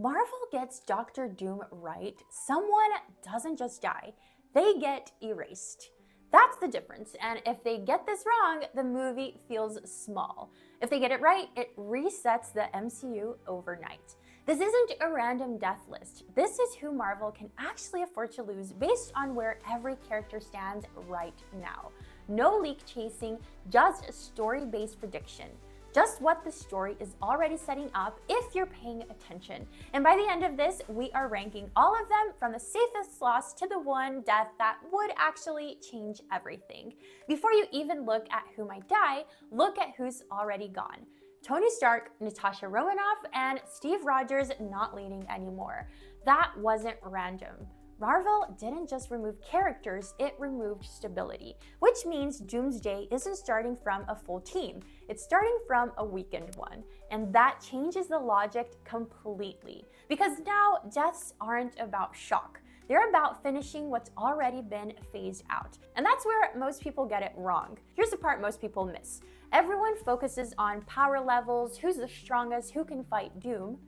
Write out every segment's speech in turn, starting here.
Marvel gets Doctor Doom right, someone doesn't just die, they get erased. That's the difference, and if they get this wrong, the movie feels small. If they get it right, it resets the MCU overnight. This isn't a random death list. This is who Marvel can actually afford to lose based on where every character stands right now. No leak chasing, just a story-based prediction. Just what the story is already setting up if you're paying attention. And by the end of this, we are ranking all of them from the safest loss to the one death that would actually change everything. Before you even look at who might die, look at who's already gone. Tony Stark, Natasha Romanoff, and Steve Rogers not leading anymore. That wasn't random. Marvel didn't just remove characters, it removed stability, which means Doomsday isn't starting from a full team, it's starting from a weakened one. And that changes the logic completely, because now deaths aren't about shock. They're about finishing what's already been phased out. And that's where most people get it wrong. Here's the part most people miss. Everyone focuses on power levels, who's the strongest, who can fight Doom.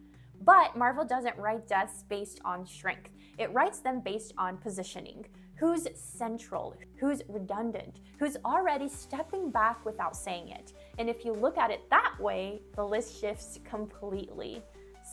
But Marvel doesn't write deaths based on strength. It writes them based on positioning. Who's central, who's redundant, who's already stepping back without saying it. And if you look at it that way, the list shifts completely.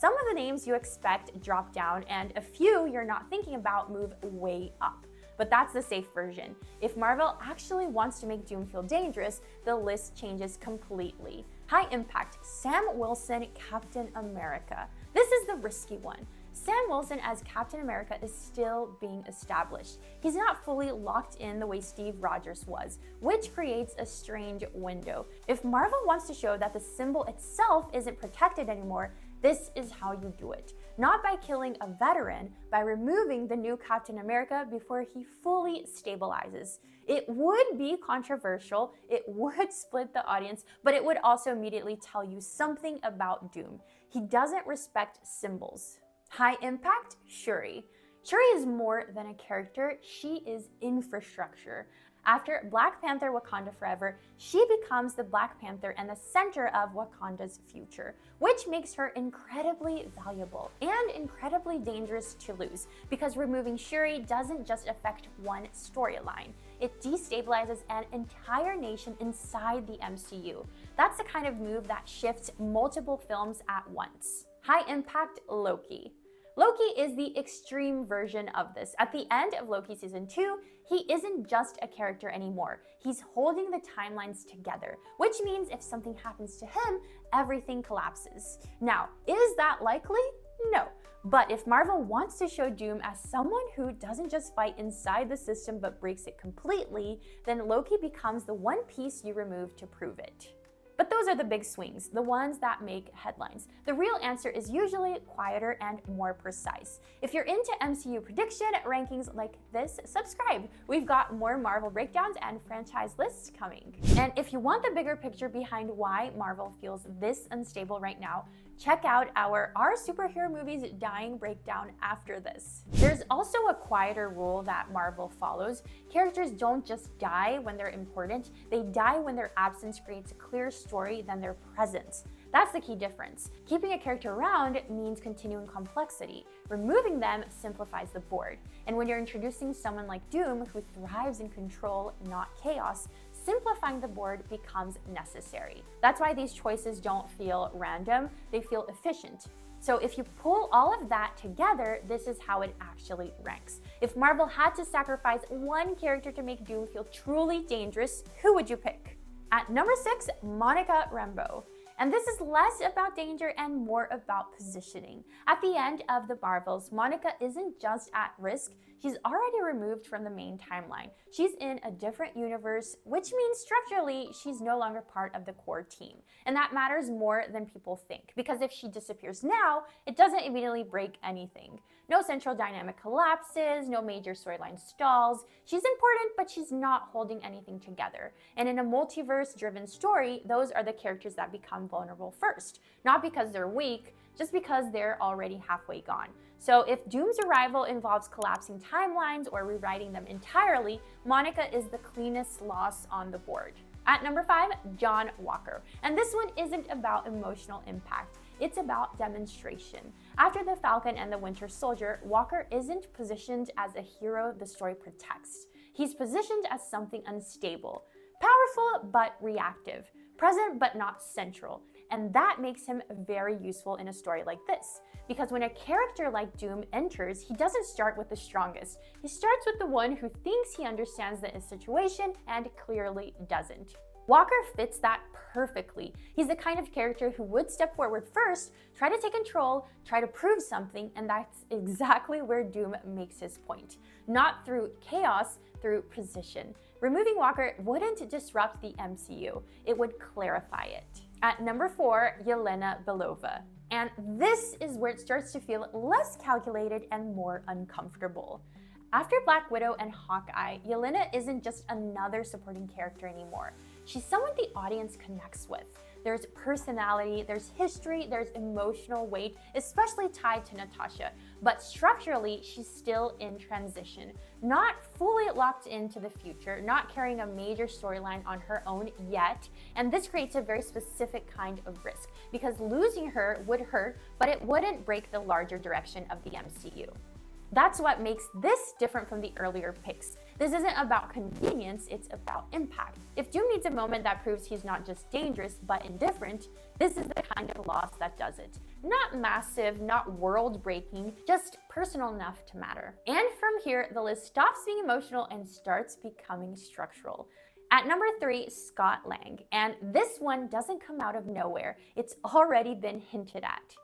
Some of the names you expect drop down, and a few you're not thinking about move way up. But that's the safe version. If Marvel actually wants to make Doom feel dangerous, the list changes completely. High impact, Sam Wilson, Captain America. This is the risky one. Sam Wilson as Captain America is still being established. He's not fully locked in the way Steve Rogers was, which creates a strange window. If Marvel wants to show that the symbol itself isn't protected anymore, this is how you do it. Not by killing a veteran, by removing the new Captain America before he fully stabilizes. It would be controversial, it would split the audience, but it would also immediately tell you something about Doom. He doesn't respect symbols. High impact, Shuri. Shuri is more than a character, she is infrastructure. After Black Panther Wakanda Forever, she becomes the Black Panther and the center of Wakanda's future, which makes her incredibly valuable and incredibly dangerous to lose, because removing Shuri doesn't just affect one storyline. It destabilizes an entire nation inside the MCU. That's the kind of move that shifts multiple films at once. High impact, Loki. Loki is the extreme version of this. At the end of Loki Season 2, he isn't just a character anymore. He's holding the timelines together, which means if something happens to him, everything collapses. Now, is that likely? No. But if Marvel wants to show Doom as someone who doesn't just fight inside the system but breaks it completely, then Loki becomes the one piece you remove to prove it. But those are the big swings, the ones that make headlines. The real answer is usually quieter and more precise. If you're into MCU prediction rankings like this, subscribe. We've got more Marvel breakdowns and franchise lists coming. And if you want the bigger picture behind why Marvel feels this unstable right now, check out our Are Superhero Movies Dying breakdown after this. There's also a quieter rule that Marvel follows. Characters don't just die when they're important, they die when their absence creates a clearer story than their presence. That's the key difference. Keeping a character around means continuing complexity. Removing them simplifies the board. And when you're introducing someone like Doom, who thrives in control, not chaos, simplifying the board becomes necessary. That's why these choices don't feel random, they feel efficient. So if you pull all of that together, this is how it actually ranks. If Marvel had to sacrifice one character to make Doom feel truly dangerous, who would you pick? At number 6, Monica Rambeau. And this is less about danger and more about positioning. At the end of the Marvels, Monica isn't just at risk, she's already removed from the main timeline. She's in a different universe, which means structurally, she's no longer part of the core team. And that matters more than people think, because if she disappears now, it doesn't immediately break anything. No central dynamic collapses, no major storyline stalls. She's important, but she's not holding anything together. And in a multiverse-driven story, those are the characters that become vulnerable first. Not because they're weak, just because they're already halfway gone. So if Doom's arrival involves collapsing timelines or rewriting them entirely, Monica is the cleanest loss on the board. At number 5, John Walker. And this one isn't about emotional impact. it's about demonstration. After the Falcon and the Winter Soldier, Walker isn't positioned as a hero the story protects. He's positioned as something unstable, powerful but reactive, present but not central. And that makes him very useful in a story like this. Because when a character like Doom enters, he doesn't start with the strongest. He starts with the one who thinks he understands the situation and clearly doesn't. Walker fits that perfectly. He's the kind of character who would step forward first, try to take control, try to prove something, and that's exactly where Doom makes his point. Not through chaos, through position. Removing Walker wouldn't disrupt the MCU, it would clarify it. At number 4, Yelena Belova. And this is where it starts to feel less calculated and more uncomfortable. After Black Widow and Hawkeye, Yelena isn't just another supporting character anymore. She's someone the audience connects with. There's personality, there's history, there's emotional weight, especially tied to Natasha. But structurally, she's still in transition, not fully locked into the future, not carrying a major storyline on her own yet. And this creates a very specific kind of risk, because losing her would hurt, but it wouldn't break the larger direction of the MCU. That's what makes this different from the earlier picks. This isn't about convenience, it's about impact. If Doom needs a moment that proves he's not just dangerous, but indifferent, this is the kind of loss that does it. Not massive, not world-breaking, just personal enough to matter. And from here, the list stops being emotional and starts becoming structural. At number 3, Scott Lang. And this one doesn't come out of nowhere. It's already been hinted at.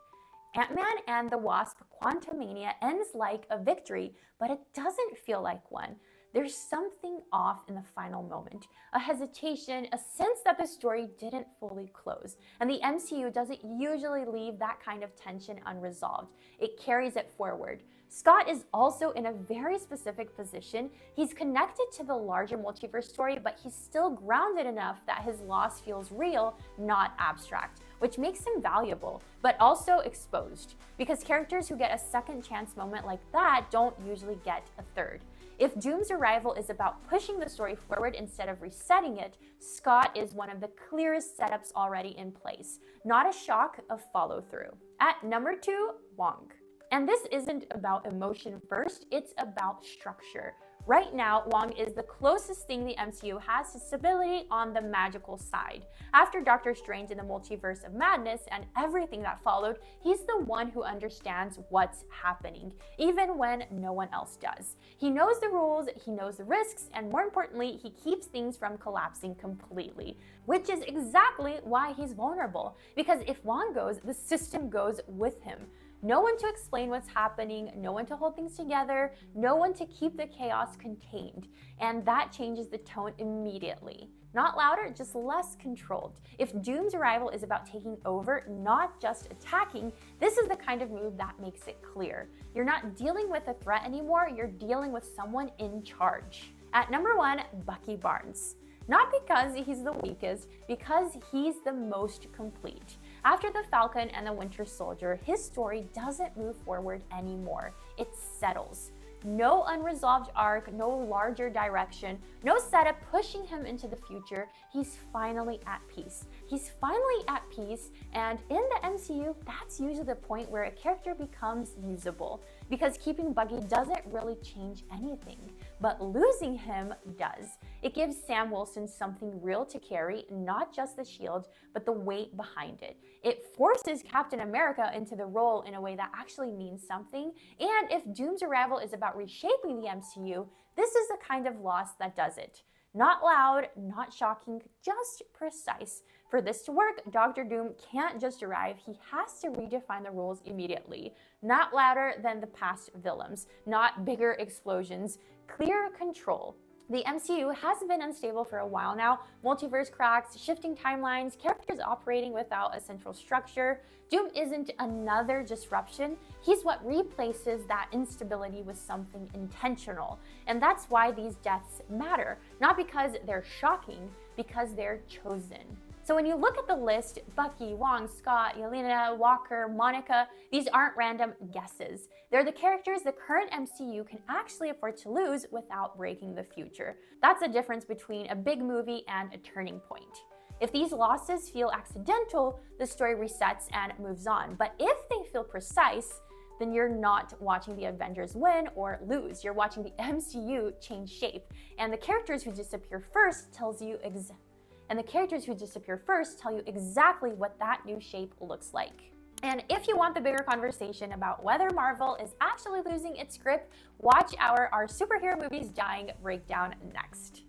Ant-Man and the Wasp: Quantumania ends like a victory, but it doesn't feel like one. There's something off in the final moment, a hesitation, a sense that the story didn't fully close. And the MCU doesn't usually leave that kind of tension unresolved. It carries it forward. Scott is also in a very specific position. He's connected to the larger multiverse story, but he's still grounded enough that his loss feels real, not abstract, which makes him valuable, but also exposed, because characters who get a second chance moment like that don't usually get a third. If Doom's arrival is about pushing the story forward instead of resetting it, Scott is one of the clearest setups already in place, not a shock of follow-through. At number 2, Wong. And this isn't about emotion first, it's about structure. Right now, Wong is the closest thing the MCU has to stability on the magical side. After Doctor Strange in the Multiverse of Madness and everything that followed, he's the one who understands what's happening, even when no one else does. He knows the rules, he knows the risks, and more importantly, he keeps things from collapsing completely, which is exactly why he's vulnerable. Because if Wong goes, the system goes with him. No one to explain what's happening, no one to hold things together, no one to keep the chaos contained. And that changes the tone immediately. Not louder, just less controlled. If Doom's arrival is about taking over, not just attacking, this is the kind of move that makes it clear. You're not dealing with a threat anymore, you're dealing with someone in charge. At number 1, Bucky Barnes. Not because he's the weakest, because he's the most complete. After the Falcon and the Winter Soldier, his story doesn't move forward anymore. It settles. No unresolved arc, no larger direction, no setup pushing him into the future. He's finally at peace. He's finally at peace, and in the MCU, that's usually the point where a character becomes usable, because keeping Bucky doesn't really change anything, but losing him does. It gives Sam Wilson something real to carry, not just the shield, but the weight behind it. It forces Captain America into the role in a way that actually means something, and if Doom's arrival is about reshaping the MCU, this is the kind of loss that does it. Not loud, not shocking, just precise. For this to work, Doctor Doom can't just arrive, he has to redefine the rules immediately. Not louder than the past villains, not bigger explosions, clear control. The MCU has been unstable for a while now. Multiverse cracks, shifting timelines, characters operating without a central structure. Doom isn't another disruption. He's what replaces that instability with something intentional. And that's why these deaths matter. Not because they're shocking, because they're chosen. So when you look at the list, Bucky, Wong, Scott, Yelena, Walker, Monica, these aren't random guesses. They're the characters the current MCU can actually afford to lose without breaking the future. That's the difference between a big movie and a turning point. If these losses feel accidental, the story resets and moves on. But if they feel precise, then you're not watching the Avengers win or lose. You're watching the MCU change shape. And the characters who disappear first tell you exactly what that new shape looks like. And if you want the bigger conversation about whether Marvel is actually losing its grip, watch our Superhero Movies Dying breakdown next.